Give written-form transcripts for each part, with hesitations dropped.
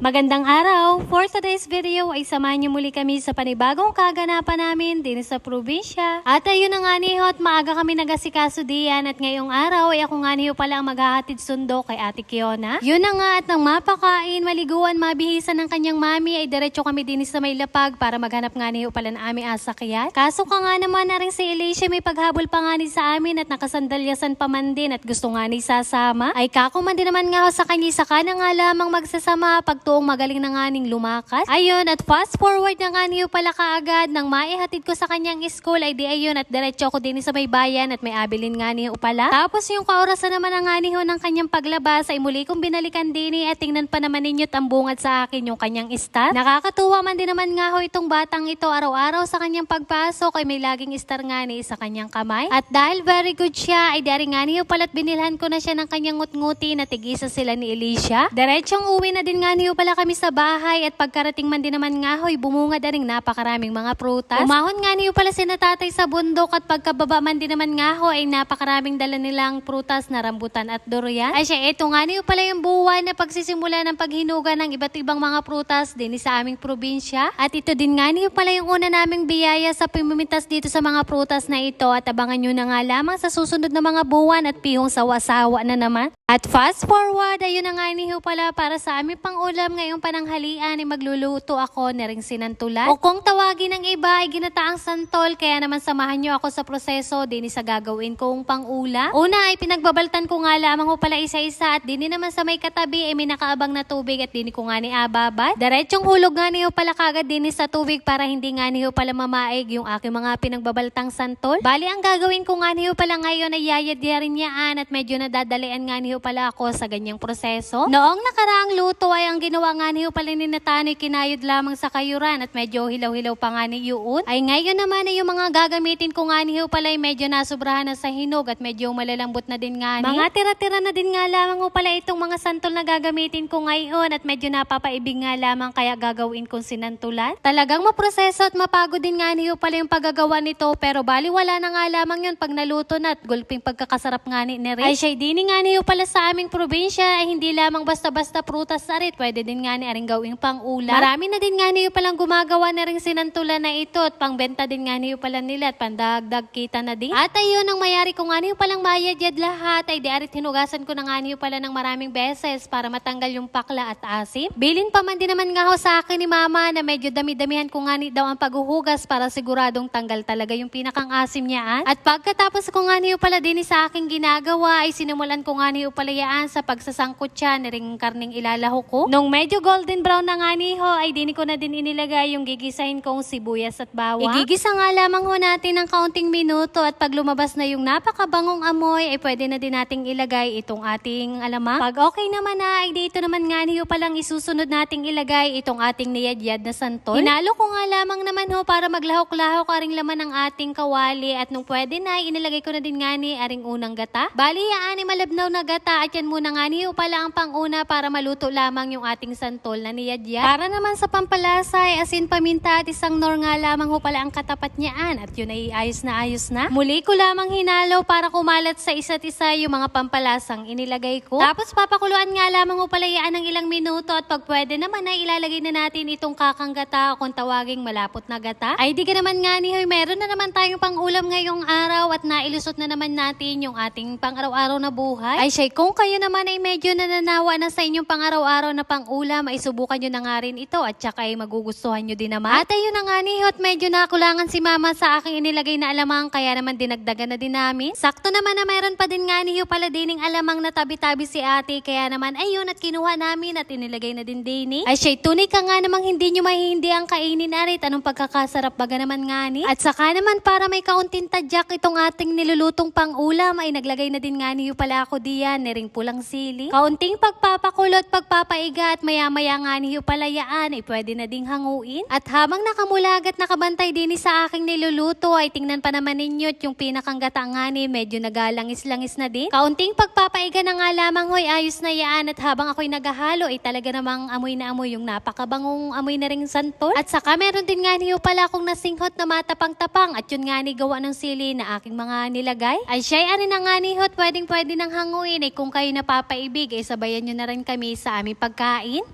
Magandang araw! For today's video ay samahan niyo muli kami sa panibagong kaganapan namin din sa probinsya. At ayun na nga niyo at maaga kami nagasikaso diyan at ngayong araw ay ako nga niyo pala ang maghahatid sundo kay Ate Kiona. Yun na nga at nang mapakain, maliguan, mabihisan ng kanyang mami ay diretso kami din sa may lapag para maghanap nga niyo pala ng aming asakyan. Kaso ka nga naman na rin si Alicia may paghabol pa nga ni sa amin at nakasandalyasan pa man din at gusto nga ni sasama. Ay kako man din naman nga ako sa kanya saka na nga lamang magsasama pag tuong magaling na nga ning lumakas. Ayun, at fast forward na nga niyo pala kaagad nang maihatid ko sa kanyang school ay di ayun at diretso ako din sa may bayan at may abilin nga niyo pala. Tapos yung kaorasan naman na nga niyo ng kanyang paglabas ay muli kong binalikan din at tingnan pa naman ninyo ang bungad sa akin yung kanyang star. Nakakatuwa man din naman nga ho itong batang ito araw-araw sa kanyang pagpasok ay may laging star nga ni sa kanyang kamay. At dahil very good siya ay dari nga niyo pala't binilhan ko na siya ng kanyang ngut-nguti na tigisa sila ni Alicia. Diretsong uwi na din nga niyo pala kami sa bahay at pagkarating man din naman nga ho'y bumunga na rin napakaraming mga prutas. Umahon nga niyo pala si natatay sa bundok at pagkababa man din naman nga ho ay napakaraming dala nilang prutas na rambutan at durian. Ay siya, eto nga niyo pala yung buwan na pagsisimula ng paghinuga ng iba't ibang mga prutas din sa aming probinsya. At ito din nga niyo pala yung una naming biyaya sa pimimintas dito sa mga prutas na ito at abangan nyo na nga lamang sa susunod na mga buwan at pihong sawa-sawa na naman. At fast forward, ayun na nga niyo pala para sa aming pang-ulam ngayong pananghalian ay magluluto ako na ring sinantulan. O kung tawagin ng iba ay ginataang santol, kaya naman samahan nyo ako sa proseso din sa gagawin kong pang-ulam. Una ay pinagbabaltan ko nga lamang ho pala isa-isa at din naman sa may katabi ay may nakaabang na tubig at din ko nga ni ababad. Diretsong hulog nga niyo pala kagad din sa tubig para hindi nga niyo pala mamaig yung aking mga pinagbabaltang santol. Bali ang gagawin ko nga niyo pala ngayon ay yayadya rin niyaan at medyo nadadalian nga niyo pala ako sa ganyang proseso. Noong nakaraang luto ay ang ginawa nga niyo pala ni Natanoy kinayod lamang sa kayuran at medyo hilaw-hilaw pa nga ni yun. Ay ngayon naman ay yung mga gagamitin ko nga niyo pala ay medyo nasubrahan na sa hinog at medyo malalambot na din nga ni. Mga tira-tira na din nga lamang ho pala itong mga santol na gagamitin ko ngayon at medyo napapaibig nga lamang kaya gagawin kong sinantulan. Talagang maproseso at mapagod din nga niyo pala yung paggagawa nito pero bali wala na nga lamang yun pag naluto na at gulping pagkakasarap nga ni Rich. Ay siya dini nga niyo pala sa aming probinsya ay hindi lamang basta-basta prutas arit, pwede din nga ni aring gawing pang-ulam. Marami na din nga niyo palang gumagawa na ring sinantulan na ito at pangbenta din nga niyo pala nila at pandagdag kita na din. At ayun ang mayari ko nga niyo palang mayadyad lahat ay di arit hinugasan ko na nga niyo pala ng maraming beses para matanggal yung pakla at asim. Bilin pa man din naman nga ho sa akin ni mama na medyo dami-damihan ko nga ni daw ang paghuhugas para siguradong tanggal talaga yung pinakang asim niyaan. At pagkatapos ko nga niyo pala din sa aking ginagawa ay sinimulan ko nga niyo pala yaan sa pagsasangkot siya na ring karning ilalaho ko. Nung medyo golden brown na nga niho ay dini ko na din inilagay yung gigisahin kong sibuyas at bawang. Igigisa nga lamang ho natin ng kaunting minuto at pag lumabas na yung napakabangong amoy ay pwede na din nating ilagay itong ating alamang. Pag okay naman na ay dito naman nga niyo palang isusunod nating ilagay itong ating niyadyad na santol. Hinalo ko nga lamang naman ho para maglahok-lahok aring laman ng ating kawali at nung pwede na inilagay ko na din nga ni aring unang gata. Bali yaan ay malabnaw na gata at yan muna nga niyo pala ang pang-una para maluto lamang yung ating santol na niyadya. Para naman sa pampalasa ay asin, paminta at isang nor nga lamang ho pala ang katapat niyaan at yun ay ayos na ayos na. Muli ko lamang hinalo para kumalat sa isa't isa yung mga pampalasang inilagay ko. Tapos papakuluan nga lamang ho pala yaan ng ilang minuto at pag pwede naman ay ilalagay na natin itong kakang gata o kung tawaging malapot na gata. Ay di ka naman nga ni hoy, meron na naman tayong pang-ulam ngayong araw at nailusot na naman natin yung ating pang-araw-araw na buhay. Ay siya'y kung kayo naman ay medyo nananawa na sa inyong pang-araw-araw na pang-ulam ay subukan nyo na nga rin ito at saka ay magugustuhan nyo din naman. At ayun na nga ni at medyo nakulangan si mama sa aking inilagay na alamang kaya naman dinagdagan na din namin. Sakto naman na mayroon pa din nga ni pala dining alamang na tabi-tabi si ate kaya naman ayun at kinuha namin at inilagay na din dini. Ay siya'y tunay ka nga namang hindi nyo mahihindi ang kainin arit anong pagkakasarap baga naman nga ni. At saka naman para may kaunting tadyak itong ating nilulutong pang-ulam ay naglagay na din nga ni pala ako diyan ni ring pulang sili. Kaunting pagpapakulot, pagpapaiga at maya-maya nga niyo palayaan ay pwede na ding hanguin. At habang nakamulag at nakabantay din sa aking niluluto ay tingnan pa naman ninyo yung pinakang gata nga ni medyo nagalangis-langis na din. Kaunting pagpapaiga na nga lamang hoy ayos na yaan at habang ako'y naghahalo ay talaga namang amoy na amoy yung napakabangong amoy na ring santol. At saka meron din nga niyo pala akong nasinghot na matapang-tapang at yun nga ni gawa ng sili na aking mga nilagay. Ay siya'y ari na nga ni hot pwedeng nang hanguin ay kung kayo napapaibig ay sabayan nyo na rin kami sa aming pagkain.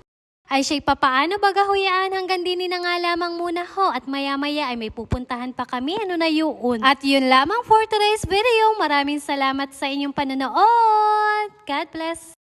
Ay siya'y papaano baga huyaan hanggang din na nga lamang muna ho at maya-maya ay may pupuntahan pa kami ano na yun. At yun lamang for today's video. Maraming salamat sa inyong panonood. God bless.